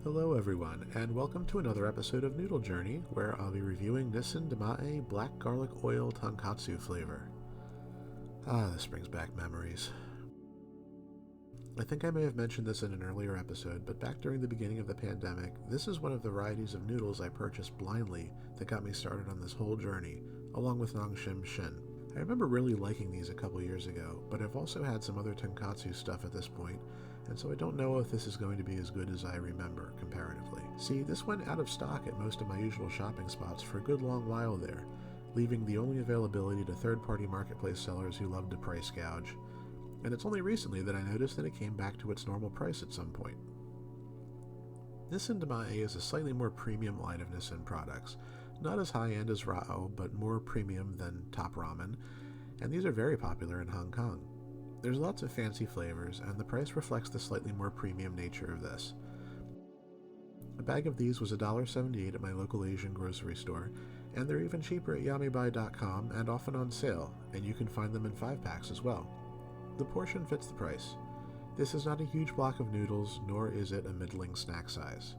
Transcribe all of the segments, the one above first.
Hello everyone, and welcome to another episode of Noodle Journey, where I'll be reviewing Nissin Demae Black Garlic Oil Tonkotsu flavor. This brings back memories. I think I may have mentioned this in an earlier episode, but back during the beginning of the pandemic, this is one of the varieties of noodles I purchased blindly that got me started on this whole journey, along with Nongshim Shin. I remember really liking these a couple years ago, but I've also had some other tonkatsu stuff at this point, and so I don't know if this is going to be as good as I remember, comparatively. See, this went out of stock at most of my usual shopping spots for a good long while there, leaving the only availability to third-party marketplace sellers who loved to price gouge. And it's only recently that I noticed that it came back to its normal price at some point. Nissin Demae is a slightly more premium line of Nissin products. Not as high-end as Raoh, but more premium than top ramen, and these are very popular in Hong Kong. There's lots of fancy flavors, and the price reflects the slightly more premium nature of this. A bag of these was $1.78 at my local Asian grocery store, and they're even cheaper at yamibuy.com and often on sale, and you can find them in 5-packs as well. The portion fits the price. This is not a huge block of noodles, nor is it a middling snack size.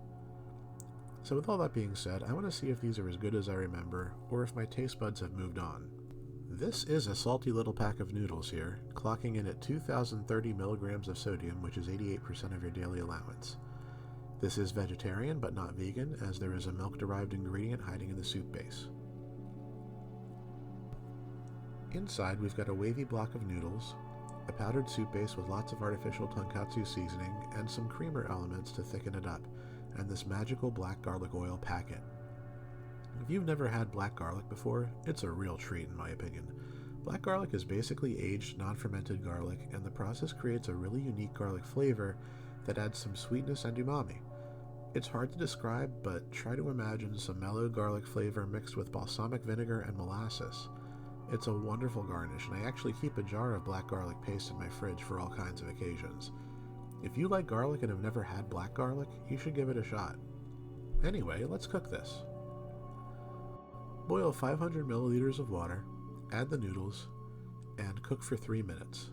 So with all that being said, I want to see if these are as good as I remember, or if my taste buds have moved on. This is a salty little pack of noodles here, clocking in at 2,030 milligrams of sodium, which is 88% of your daily allowance. This is vegetarian, but not vegan, as there is a milk-derived ingredient hiding in the soup base. Inside, we've got a wavy block of noodles, a powdered soup base with lots of artificial tonkatsu seasoning, and some creamer elements to thicken it up, and this magical black garlic oil packet. If you've never had black garlic before, it's a real treat in my opinion. Black garlic is basically aged, non-fermented garlic, and the process creates a really unique garlic flavor that adds some sweetness and umami. It's hard to describe, but try to imagine some mellow garlic flavor mixed with balsamic vinegar and molasses. It's a wonderful garnish, and I actually keep a jar of black garlic paste in my fridge for all kinds of occasions. If you like garlic and have never had black garlic, you should give it a shot. Anyway, let's cook this. Boil 500 milliliters of water, add the noodles, and cook for 3 minutes.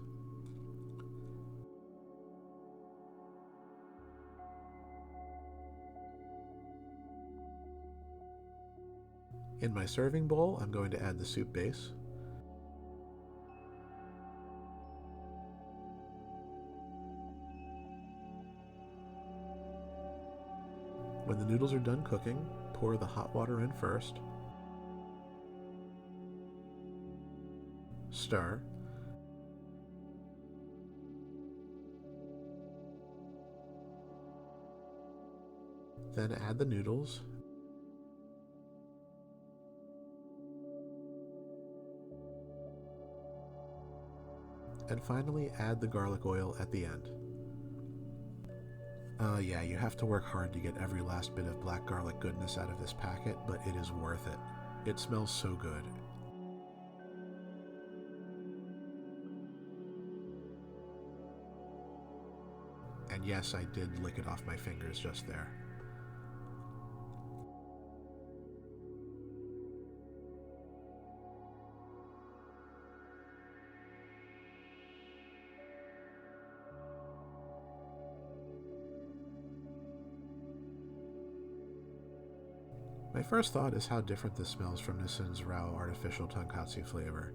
In my serving bowl, I'm going to add the soup base, when the noodles are done cooking, pour the hot water in first, stir, then add the noodles, and finally add the garlic oil at the end. Yeah, you have to work hard to get every last bit of black garlic goodness out of this packet, but it is worth it. It smells so good. And yes, I did lick it off my fingers just there. My first thought is how different this smells from Nissin's Raoh artificial tonkatsu flavor.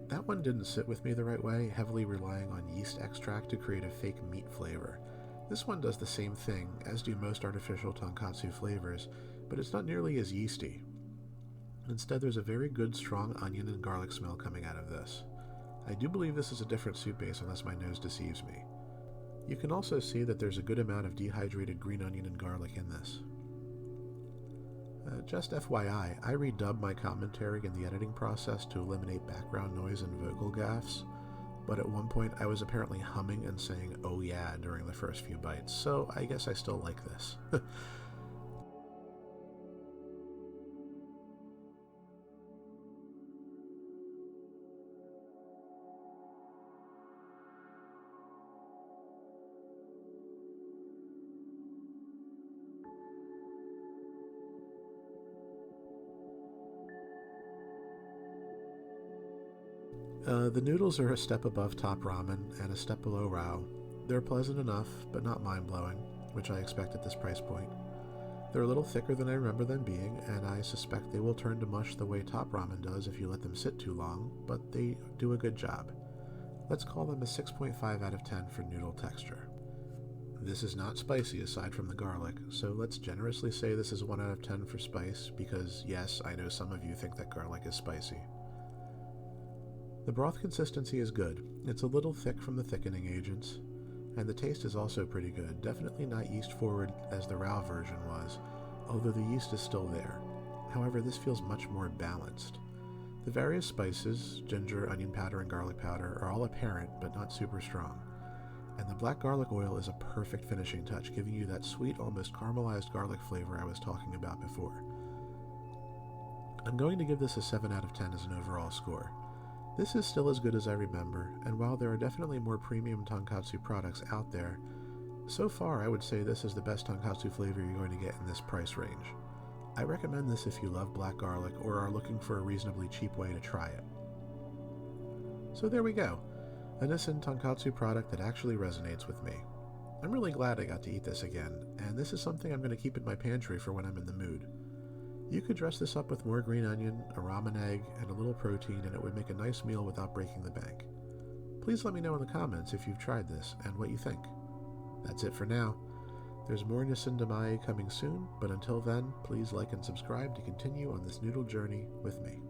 That one didn't sit with me the right way, heavily relying on yeast extract to create a fake meat flavor. This one does the same thing, as do most artificial tonkatsu flavors, but it's not nearly as yeasty. Instead, there's a very good strong onion and garlic smell coming out of this. I do believe this is a different soup base unless my nose deceives me. You can also see that there's a good amount of dehydrated green onion and garlic in this. Just FYI, I redubbed my commentary in the editing process to eliminate background noise and vocal gaffes, but at one point I was apparently humming and saying "oh yeah" during the first few bites, so I guess I still like this. The noodles are a step above top ramen and a step below Raoh. They're pleasant enough, but not mind-blowing. which I expect at this price point. They're a little thicker than I remember them being, and I suspect they will turn to mush the way top ramen does if you let them sit too long, but they do a good job. Let's call them a 6.5 out of 10 for noodle texture. This is not spicy aside from the garlic, so let's generously say this is 1 out of 10 for spice, because yes, I know some of you think that garlic is spicy. The broth consistency is good. It's a little thick from the thickening agents, and the taste is also pretty good. Definitely not yeast forward as the Raoh version was, although the yeast is still there. However, this feels much more balanced. The various spices, ginger, onion powder, and garlic powder, are all apparent but not super strong. And the black garlic oil is a perfect finishing touch, giving you that sweet, almost caramelized garlic flavor I was talking about before. I'm going to give this a 7 out of 10 as an overall score. This is still as good as I remember, and while there are definitely more premium tonkatsu products out there, so far I would say this is the best tonkatsu flavor you're going to get in this price range. I recommend this if you love black garlic or are looking for a reasonably cheap way to try it. So there we go, a Nissin tonkatsu product that actually resonates with me. I'm really glad I got to eat this again, and this is something I'm going to keep in my pantry for when I'm in the mood. You could dress this up with more green onion, a ramen egg, and a little protein, and it would make a nice meal without breaking the bank. Please let me know in the comments if you've tried this and what you think. That's it for now. There's more Nissin Demae coming soon, but until then, please like and subscribe to continue on this noodle journey with me.